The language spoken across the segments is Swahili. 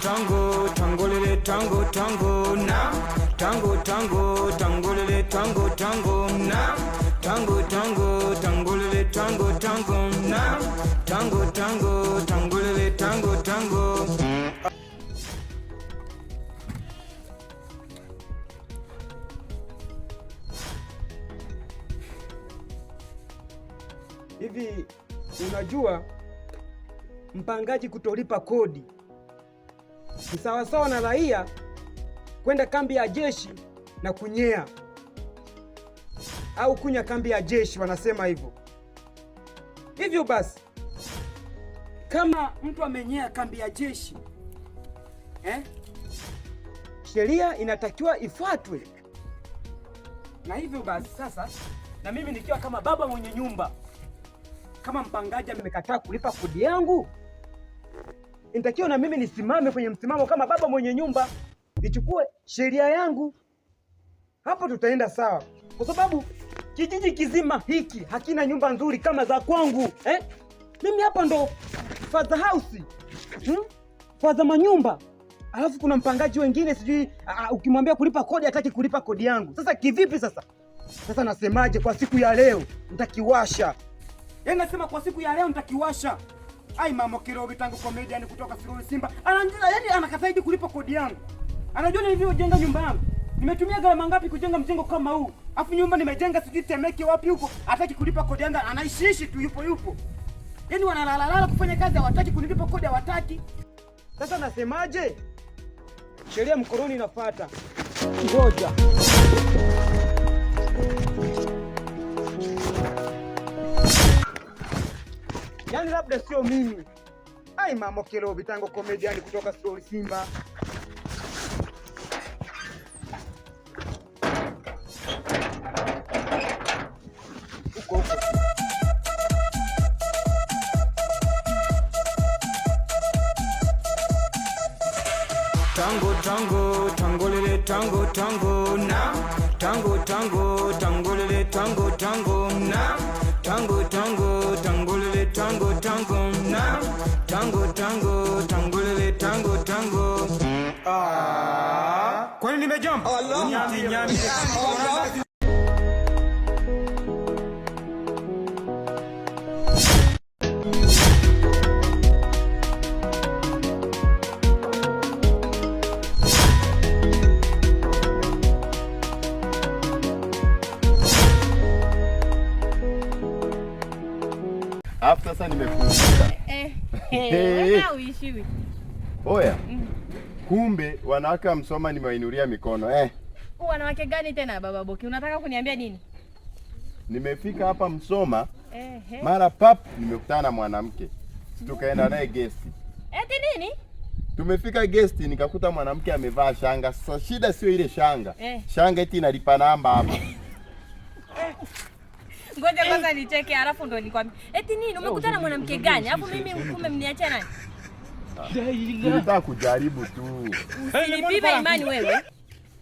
tango, tangolele tango tango na tango tango, tangolele tango tango na tango tango, tangolele tango tango na tango tango, tangolele tango tango. Hivi unajua mpangaji kutolipa kodi ni sawasawa na raia kwenda kambi ya jeshi na kunyea au kunya kambi ya jeshi, wanasema hivyo. Hivyo basi kama mtu amenyea kambi ya jeshi sheria inatakiwa ifuatwe. Na hivyo basi sasa, na mimi nikiwa kama baba mwenye nyumba, kama mpangaji amekataa kulipa kodi yangu, inatakiwa na mimi nisimame kwenye msimamo kama baba mwenye nyumba, nichukue sheria yangu. Hapo tutaenda sawa, kwa sababu kijiji kizima hiki hakina nyumba nzuri kama za kwangu. Mimi hapa ndo father house, father manyumba, alafu kuna mpangaji wengine sijui ukimwambia kulipa kodi hataki kulipa kodi yangu. Sasa kivipi sasa? Sasa nasemaje? Kwa siku ya leo nitakiwasha. Yaani nasema kwa siku ya leo nitakiwasha. Ai mama Kirobi tangu comedian kutoka Siroli Simba. Anajua yani anakataa hivi kulipa kodi yangu. Anajua nilivyojenga nyumba yangu. Nimetumia gharama ngapi kujenga mjengo kama huu? Afu nyumba nimejenga sijui Temeke wapi huko, hataki kulipa kodi yangu, anaishiishi tu yupo. Yaani wanalalala kufanya kazi, hawataki kunilipa kodi, hawataki. Sasa nasemaje? Sheria mkononi inafuata. Ngoja. Yaani labda sio mimi. Ai mama Kirobi tangu comedian kutoka Siroli Simba. Tango tango, tangolele tango tango na tango tango, tangolele tango tango na tango tango, tangolele tango tango na tango tango, tangolele tango tango. Kwani nimejump? Nyami. Hapo sasa nimekuja. Wewe uishiwi. Oya. Kumbe wanawake wa Msoma nimewainulia mikono. Wanawake gani tena baba Boki? Unataka kuniambia nini? Nimefika hapa Msoma. Mara pap nimekutana na mwanamke. Tukaenda naye guest. Eti nini? Tumefika guest nikakuta mwanamke amevaa shanga. Sasa shida sio ile shanga. Shanga eti inalipa namba hapa. Ngoja kwanza nicheke alafu ndo nikwambie. Eti nini? Umekutana mwanamke gani? Alafu mimi kumbe mniacha nani? Nilitaka kujaribu tu. Usinipibe imani wewe.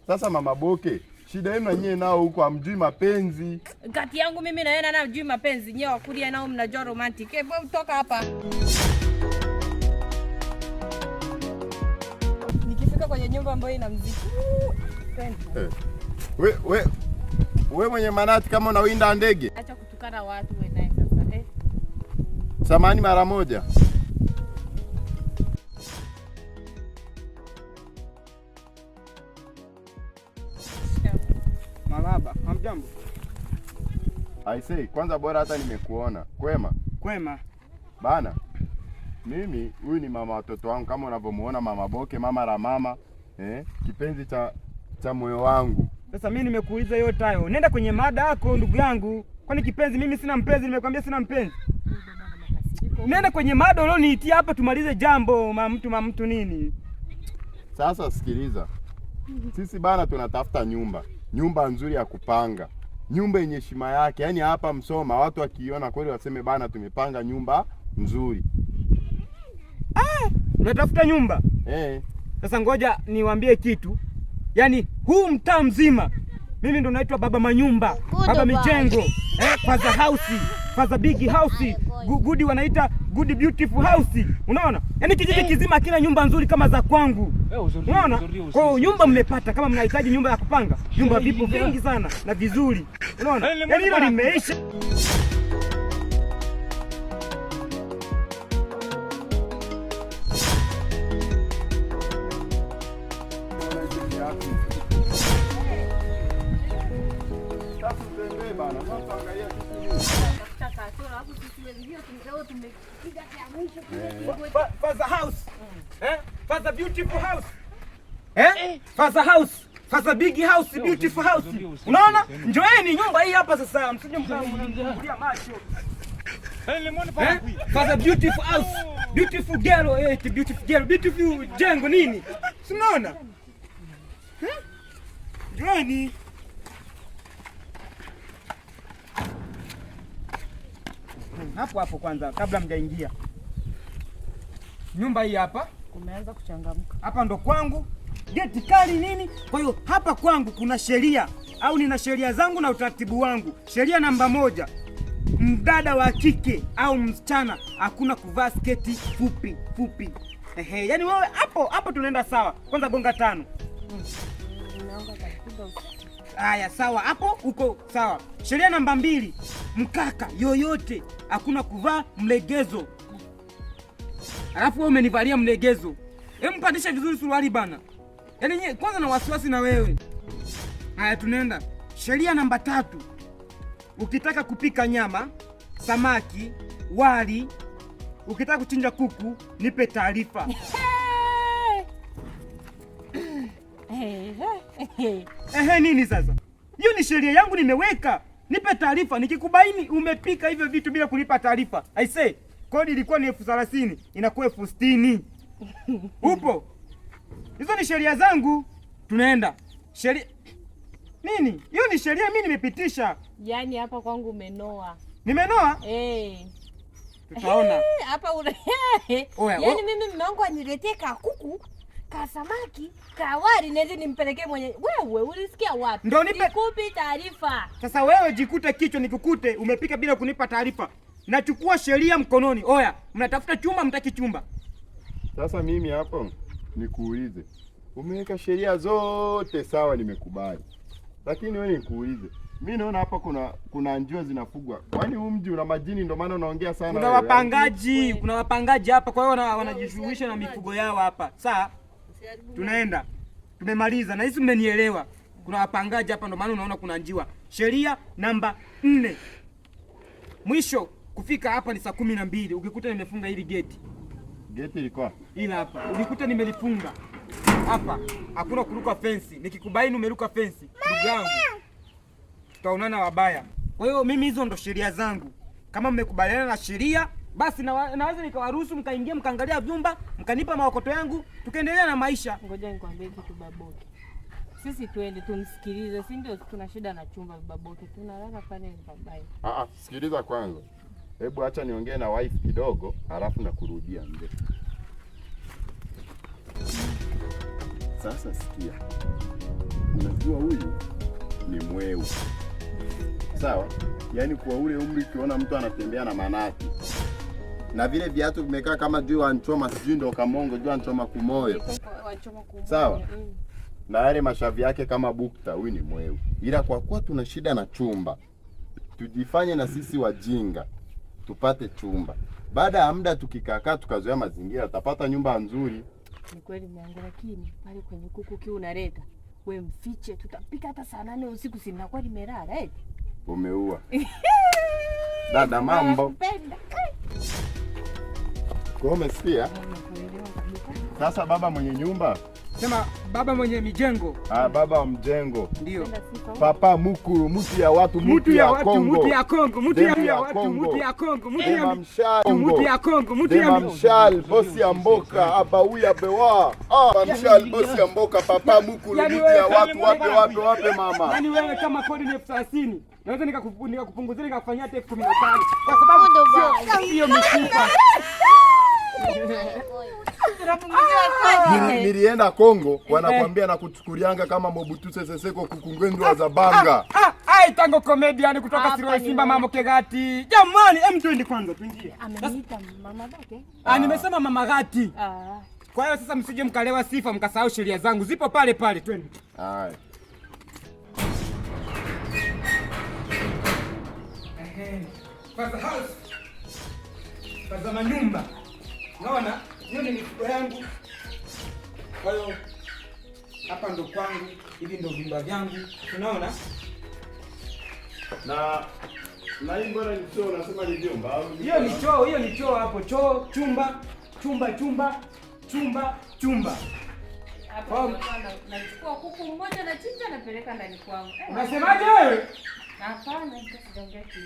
Sasa mama Boke, shida yenu nyewe nao huko hamjui mapenzi. Kati yangu mimi na yeye na hamjui mapenzi. Nyewe wakulia nao mnajua romantic. Hebu toka hapa. Nikifika kwenye nyumba ambayo ina muziki. We mwenye manati kama unawinda ndege. Acha kutukana watu wewe naye sasa. Samani mara moja. Malaba, hamjambo? I say, kwanza bora hata nimekuona. Kwema? Kwema. Bana, mimi huyu ni mama watoto wangu kama unavyomuona mama Boke, mama la mama, kipenzi cha moyo wangu. Sasa mimi nimekuuliza yote hayo. Nenda kwenye mada yako ndugu yangu. Kwani kipenzi mimi sina mpenzi, nimekwambia sina mpenzi. Nenda kwenye mada ulioniitia hapa tumalize jambo, mtu nini? Sasa sikiliza. Sisi bana tunatafuta nyumba nzuri ya kupanga. Nyumba yenye heshima yake. Yaani hapa Msoma watu wakiona kweli waseme bana tumepanga nyumba nzuri. Unatafuta nyumba? Sasa ngoja niwaambie kitu. Yaani huu mtaa mzima mimi ndo naitwa baba manyumba, baba mijengo, father house, father big house, gudi wanaita good beautiful house. Unaona? Yaani kijiji kizima kila nyumba nzuri kama za kwangu. Unaona? Kwa hiyo nyumba mmepata, kama mnahitaji nyumba ya kupanga, nyumba vipo vingi sana na vizuri. Unaona? Yaani hilo limeisha. Father house. Father beautiful house. Father house. Father big house, beautiful house. Unaona? Njoeni nyumba hii hapa sasa, msije mkaangulia macho. Father beautiful house. Beautiful girl, beautiful girl, beautiful jengo nini? Unaona? Njoeni. Hapo hapo kwanza kabla mjaingia. Nyumba hii hapa Umeanza kuchangamka. hapa ndo kwangu, geti kali nini. Kwa hiyo hapa kwangu kuna sheria, au nina sheria zangu na utaratibu wangu. Sheria namba 1, mdada wa kike au msichana hakuna kuvaa sketi fupi. Yaani wewe hapo tunaenda sawa. Kwanza gonga 5. Haya sawa, hapo uko sawa. Sheria namba 2, mkaka yoyote hakuna kuvaa mlegezo. Alafu wewe umenivalia mlegezo. Mpandisha vizuri suruali bana. Yaani kwanza na wasiwasi na wewe. Haya tunaenda. Sheria namba 3. Ukitaka kupika nyama, samaki, wali, ukitaka kuchinja kuku, nipe taarifa. Nini sasa? Hiyo ni sheria yangu nimeweka. Nipe taarifa. Nikikubaini umepika hivyo vitu bila kunipa taarifa, I say kodi ilikuwa ni 30,000 inakuwa 60,000. Upo? Hizo ni sheria zangu. Tunaenda. Sheria nini? Hiyo ni sheria mimi nimepitisha. Yaani hapa kwangu umenoa. Nimenoa? Tutaona. Hapa yaani mimi mume wangu aniretee ka kuku, ka samaki, ka wali nende nimpelekee mwenye. Wewe ulisikia wapi? Ndio nipe. Nikupi taarifa. Sasa wewe jikute kichwa nikukute umepika bila kunipa taarifa. Nachukua sheria mkononi. Oya, mnatafuta chumba mtaki chumba. Sasa mimi hapo nikuulize. Umeweka sheria zote sawa, nimekubali. Lakini wewe nikuulize. Mimi naona hapa kuna njua zinafugwa. Kwani huu mji una majini ndio maana unaongea sana wewe? Kuna wapangaji hapa, kwa hiyo wanajishughulisha na mifugo yao hapa. Sawa? Tunaenda. Tumemaliza na hizi mmenielewa. Kuna wapangaji hapa ndio maana unaona kuna njiwa. Sheria namba 4. Mwisho kufika hapa ni saa 12. Ukikuta nimefunga hili geti. Geti ilikuwa? Ila hapa. Ukikuta nimelifunga. Hapa hakuna kuruka fence. Nikikubaini umeruka fence, ndugu yangu, tutaonana wabaya. Kwa hiyo mimi hizo ndo sheria zangu. Kama mmekubaliana na sheria, basi naweza nikawaruhusu mkaingia mkaangalia vyumba, mkanipa maokoto yangu, tukaendelea na maisha. Ngoja nikwambie kitu baboke. Sisi twende tumsikilize, si ndio? Tuna shida na chumba baboke. Tunalala pale ni babaya. Sikiliza kwanza. Hebu acha niongee na wife kidogo, halafu nakurudia nje. Sasa sikia. Unajua huyu ni mweu. Sawa? Yaani kwa ule umri ukiona mtu anatembea na manati. Na vile viatu vimekaa kama juu anchoma, sijui ndo kamongo, juu anchoma kumoyo. Sawa? Na yale mashavi yake kama bukta, huyu ni mweu. Ila kwa kuwa tuna shida na chumba, tujifanye na sisi wajinga, tupate chumba. Baada ya muda tukikaa tukazoea mazingira, tutapata nyumba nzuri. Ni kweli mwanangu, lakini pale kwenye kuku kiu unaleta, we mfiche, tutapika hata saa 8 usiku, si ninakuwa nimelala Umeua. Dada mambo. Kwa umesikia? Sasa baba mwenye nyumba. Sema baba mwenye mijengo. Baba wa mjengo. Ndio. Papa mukuru, muti ya watu, muti ya Kongo. Muti ya Kongo, muti ya watu, muti ya Kongo, muti ya Mshal. Muti ya Kongo, muti ya Mshal, bosi ya mboka, abauya bewa. Mshal, bosi ya mboka, papa mukuru, muti ya watu, wape mama. Yaani wewe kama kodi ni 30,000, naweza nikakupunguzia nikakufanyia hata 15,000 kwa sababu hiyo mifupa. Nilienda Kongo, wanakwambia na kuchukulianga kama Mobutu Sese Seko kukungwendu wa Zabanga. Ai, Tango Comedian kutoka Siroli Simba Mamo Kegati. Jamani, twende kwanza tuingie. Ameniita mama bake? Nimesema mama Gati. Kwa hiyo sasa msije mkalewa sifa mkasahau sheria zangu. Zipo pale pale, twende. Haya. Kwanza house. Kwanza nyumba. Unaona? Hiyo ni mifuko yangu. Kwa hiyo hapa ndo kwangu, hivi ndo vyumba vyangu. Unaona? Na hii mbona ni choo, unasema ni vyumba au? Hiyo ni choo hapo. Choo, chumba. Hapo nachukua kuku mmoja na chinja napeleka ndani kwangu. Unasemaje wewe? Hapana, sijaongea kitu.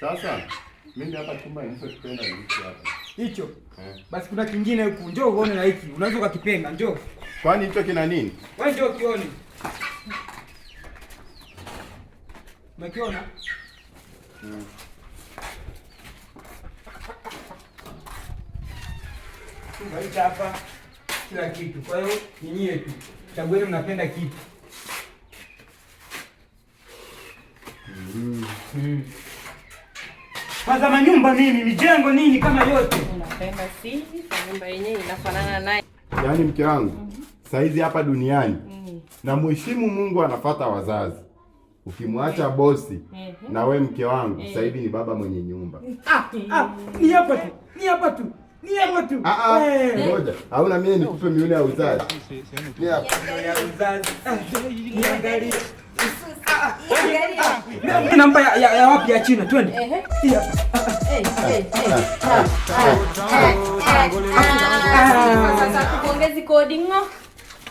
Sasa mimi hapa chumba ninachokipenda ni hiki hapa. Hicho? Basi kuna kingine huku. Njoo uone na hiki. Unaweza ukakipenda, njoo. Kwani hicho kina nini? Wewe njoo kione. Umekiona? Chumba hiki hapa kila kitu. Kwa hiyo nyinyi tu chagueni mnapenda kitu. Kwanza manyumba nini, mijengo nini kama yote. Unapenda sisi, nyumba yenyewe inafanana naye. Yaani mke wangu, saizi hapa duniani na mheshimu Mungu anafuata wazazi. Ukimwacha bosi na we mke wangu, sasa hivi ni baba mwenye nyumba. Ni hapa tu. Ngoja. Hauna mimi nikupe miule ya uzazi. Ni hapa. Ya uzazi. Niangalie. Namba ya wapi ya China? Twende. Sasa kupongezi kodi ngo.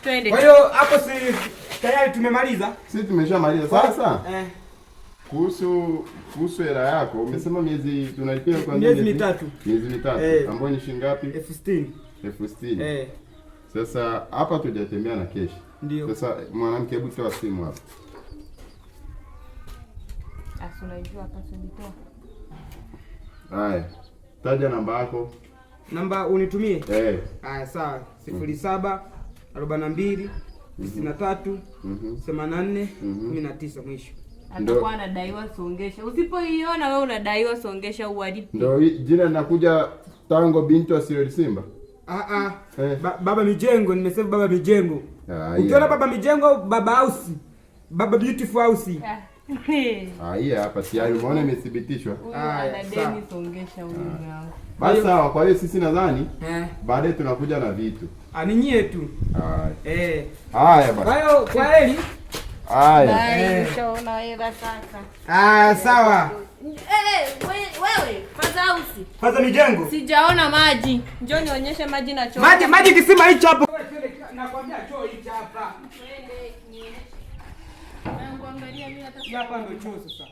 Twende. Kwa hiyo hapo si tayari tumemaliza? Sisi tumeshamaliza. Sasa kuhusu hela yako umesema miezi tunalipia kwa miezi mitatu. Miezi mitatu. Ambayo ni shilingi ngapi? 60,000. 60,000. Sasa hapa tujatembea na keshi. Ndio. Sasa mwanamke, hebu toa simu hapa. Unajua hapa sijitoa. Haya. Taja namba yako. Namba unitumie? Haya, sawa. 07 42 93 84 19 mwisho. Atakuwa anadaiwa songesha. Usipoiona wewe unadaiwa songesha uwalipi. Ndio jina linakuja Tango binti wa Siroli Simba. Baba Mijengo, nimesema baba Mijengo. Ukiona baba Mijengo, baba house. Baba beautiful house. Hapa tayari umeona imethibitishwa. Anadeni songesha huyu wangu. Basi sawa, kwa hiyo sisi nadhani baadaye tunakuja na vitu. Ni nyie tu. Haya basi. Kwa hiyo kwa heri. Haya. Nishaona hela sasa. Sawa. Wewe, Faza Mijengo. Sijaona maji. Njoo nionyeshe maji na choo. Maji kisima hicho hapo. Nakwambia choo hicho hapa. Twende nionyeshe. Angalia mimi hata. Hapa ndo choo sasa.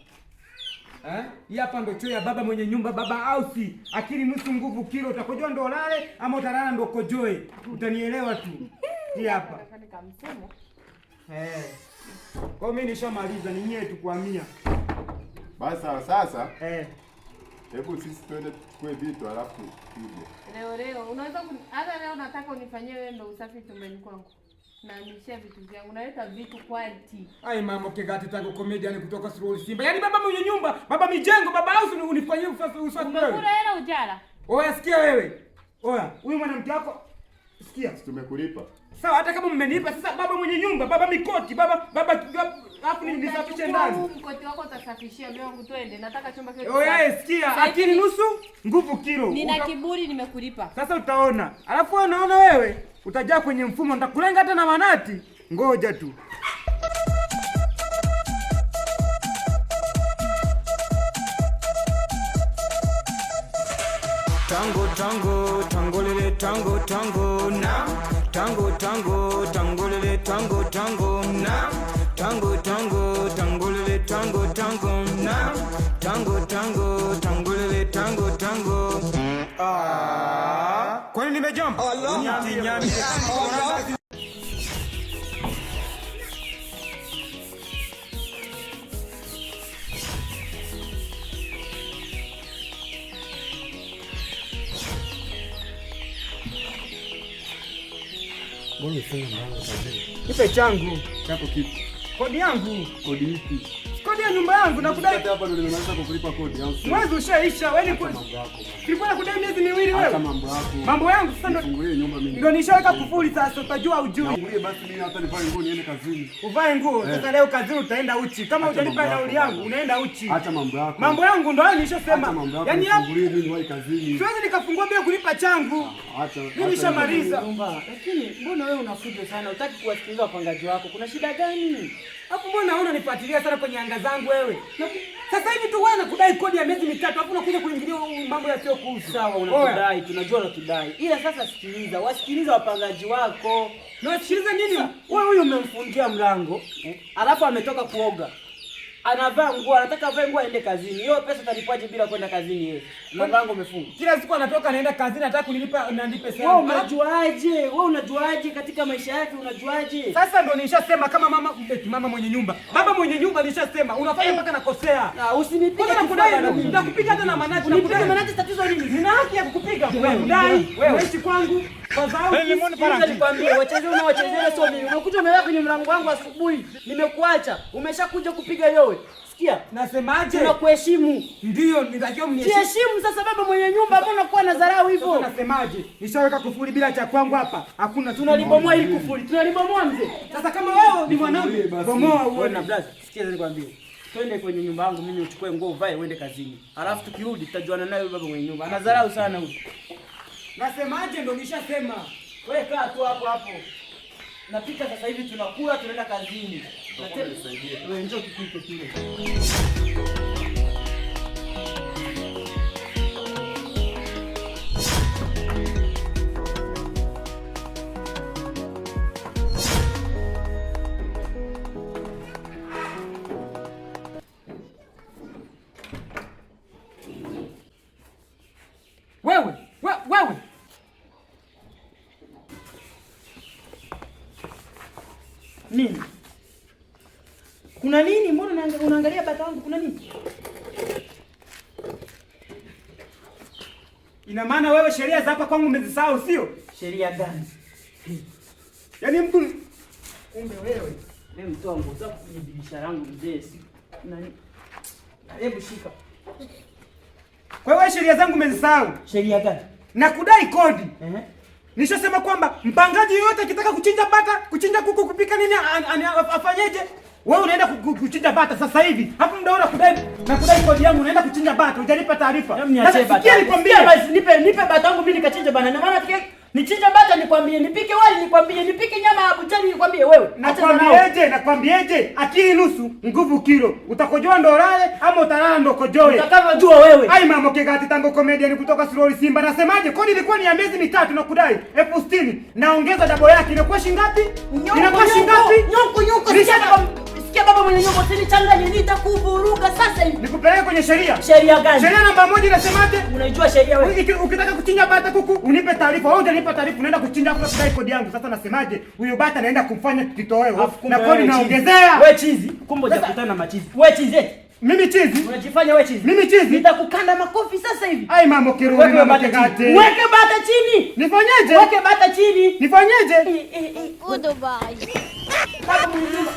Hii hapa ndo choo ya baba mwenye nyumba, baba house. Akili nusu nguvu kilo, utakojoa ndo lale ama utalala ndo kojoe. Utanielewa tu. Hii hapa. Kwa mimi nishamaliza, ni nyie tu kuhamia. Basi sasa. Hebu sisi twende tukue vitu alafu tuje. Leo unaweza hata leo nataka unifanyie wewe ndo usafi chumbani kwangu. Na nishia vitu vyangu. Naleta vitu quality. Ai Mamo Kegati, Tango Comedian kutoka Siroli Simba. Yaani baba mwenye nyumba, baba Mijengo, baba house unifanyie usafi wewe. Umekula hela ujala. Oya sikia wewe. Oya, huyu mwanamke wako sikia. Tumekulipa. Sawa, hata kama mmenipa sasa baba mwenye nyumba, baba Mikoti, baba hapo nisafishe ndani. Mkoti wako utasafishia mimi wangu twende. Nataka chumba kile. Oya sikia, akili nusu, nguvu kilo. Nina kiburi nimekulipa. Sasa utaona. Alafu wewe unaona wewe utajaa kwenye mfumo, nitakulenga hata na manati. Ngoja tu. Tango lele tango na tango lele tango na tango lele tango na tango lele tango. Kwani nimejump? Nyami. Mbona unafanya mlango kazini? Kipe changu. Chapo kipi? Kodi yangu. Kodi ipi? Kodi ya nyumba yangu nakudai. Hapa ndio nimeanza kukulipa kodi yangu. Mwezi ushaisha, wewe ni mambo yako. Nilikuwa nakudai miezi miwili wewe. Hata mambo yako. Mambo yangu sasa ndio Fungulie nyumba mimi. ndio nishaweka kufuli sasa utajua ujui. Fungulie basi mimi hata nivae nguo niende kazini. Uvae nguo, sasa leo kazini utaenda uchi. Kama hujalipa nauli yangu unaenda uchi. Acha mambo yako. Mambo yangu ndio hayo nilishosema. Yaani fungulie mimi niwahi kazini. Siwezi nikafungua bila kulipa changu. Acha. Mimi nishamaliza. Lakini mbona wewe unafuja sana? Hutaki kuwasikiliza wapangaji wako. Kuna shida gani? Hapo mbona unaona nifuatilia sana kwenye anga zangu wewe? Sasa hivi tu wewe nakudai kodi ya miezi mitatu, hapo unakuja kuingilia mambo yasiyo kuhusu. Sawa, unatudai, tunajua unatudai. Ila sasa sikiliza, wasikiliza wapangaji wako. Na wasikilize nini? Wewe huyu umemfungia mlango, alafu ametoka kuoga. Anavaa nguo, anataka avae nguo aende kazini. Hiyo pesa utalipaje bila kwenda kazini yeye? Na mlango umefungwa. Kila siku anatoka anaenda kazini, anataka kunilipa na nipe pesa. Wewe unajuaje? Wewe unajuaje katika maisha yake unajuaje? Sasa ndo nilishasema kama mama mwenye nyumba. Baba mwenye nyumba nilishasema. Unafanya mpaka nakosea. Usinipige nakudai, nitakupiga hata na manati. Unipige manati, tatizo nini? Nina haki ya kukupiga. Wewe udai, unaishi kwangu. Kwa sababu nikwambie wacheze unawachezea sio mimi. Unakuja umelala kwenye mlango wangu asubuhi. Nimekuacha. Umeshakuja kupiga yowe. Sikia, nasemaje? Tunakuheshimu. Ndio, nitakiwa mniheshimu. Heshimu sasa baba mwenye nyumba, mbona unakuwa na dharau hivyo? Nasemaje? Nishaweka kufuli bila cha kwangu hapa. Hakuna tunalibomoa hili kufuli. Tunalibomoa mzee. Sasa kama wewe ni mwanangu, bomoa uone na blaza. Sikia nikwambie. Twende kwenye nyumba yangu mimi uchukue nguo uvae uende kazini. Alafu tukirudi tutajuana naye baba mwenye nyumba. Anadharau sana huyu. Nasemaje? Ndio nishasema. Wewe kaa tu hapo hapo. Napika sasa hivi tunakula tunaenda kazini. Wewe njoo tupike kile. Wewe. Nini? Kuna nini? Mbona unaangalia bata wangu? Kuna nini? Ina maana wewe sheria za hapa kwangu umezisahau, sio? Sheria gani? Yaani mtu kumbe wewe mtoa nguo zako kwenye dirisha langu mzee. Nani? Hebu shika. Kwa hiyo sheria zangu umezisahau. Sheria gani? Na kudai kodi. Nishasema kwamba mpangaji yoyote akitaka kuchinja bata, kuchinja kuku, kupika nini afanyeje? Wewe unaenda kuchinja bata sasa hivi. Hapo muda una kudai na kudai kodi yangu unaenda kuchinja bata, hujanipa taarifa. Sikia nikwambie basi nipe bata wangu mimi nikachinje bana. Na maana nichinja bata nikwambie, nipike wali nikwambie, nipike nyama ya buchani nikwambie wewe. Nakwambieje? Akili nusu, nguvu kilo. Utakojoa ndo lale ama utalala ndo kojoe. Utakavyojua wewe. Ai mama kegati tango comedian kutoka Surori Simba. Nasemaje? Kodi ilikuwa ni ya miezi mitatu na kudai 60,000. Naongeza double yake. Inakuwa shilingi ngapi? Inakuwa shilingi ngapi? Nyonko. Sikia baba mwenye nyumba usinichanganye, nitakuvuruga sasa hivi. Nikupeleke kwenye sheria. Sheria gani? Sheria namba 1 inasemaje? Unaijua sheria wewe? Ukitaka kuchinja bata kuku, unipe taarifa. Wewe hujanipa taarifa, unaenda kuchinja hapo kudai kodi yangu. Sasa nasemaje? Huyo bata naenda kumfanya kitoweo. Na kodi naongezea. Wewe chizi. Kumbe hujakutana na machizi. Wewe chizi. Mimi chizi? Unajifanya wewe chizi. Mimi chizi? Nitakukanda makofi sasa hivi. Ai mama kiruni mama kegati. Weke bata chini. Nifanyeje? Weke bata chini. Nifanyeje? Goodbye. Baba mwenye nyumba.